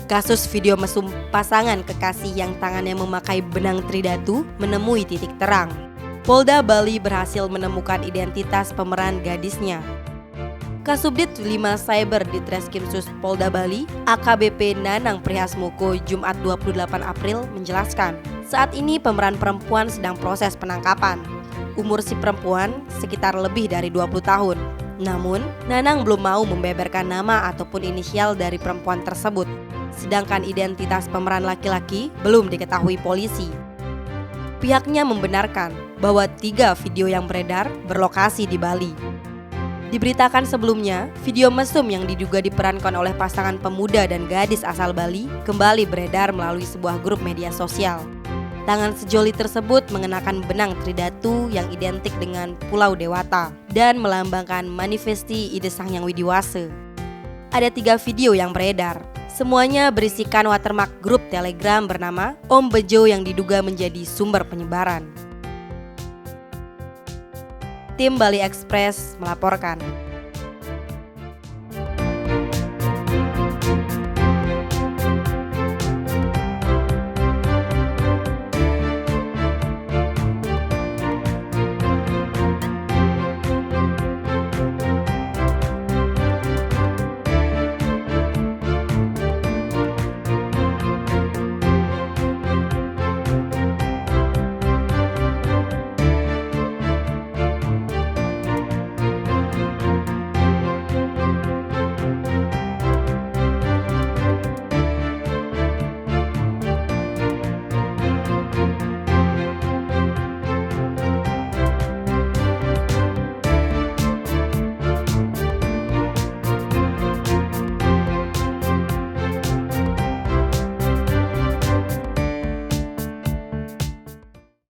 Kasus video mesum pasangan kekasih yang tangannya memakai benang tridatu menemui titik terang. Polda Bali berhasil menemukan identitas pemeran gadisnya. Kasubdit 5 Cyber di Treskrimsus Polda Bali, AKBP Nanang Prihasmoko, Jumat 28 April menjelaskan, saat ini pemeran perempuan sedang proses penangkapan. Umur si perempuan sekitar lebih dari 20 tahun. Namun, Nanang belum mau membeberkan nama ataupun inisial dari perempuan tersebut. Sedangkan identitas pemeran laki-laki belum diketahui polisi. Pihaknya membenarkan bahwa 3 video yang beredar berlokasi di Bali. Diberitakan sebelumnya, video mesum yang diduga diperankan oleh pasangan pemuda dan gadis asal Bali kembali beredar melalui sebuah grup media sosial. Tangan sejoli tersebut mengenakan benang tridatu yang identik dengan Pulau Dewata dan melambangkan manifesti Ide Sang Hyang Widiwase. Ada 3 video yang beredar. Semuanya berisikan watermark grup Telegram bernama Om Bejo yang diduga menjadi sumber penyebaran. Tim Bali Express melaporkan.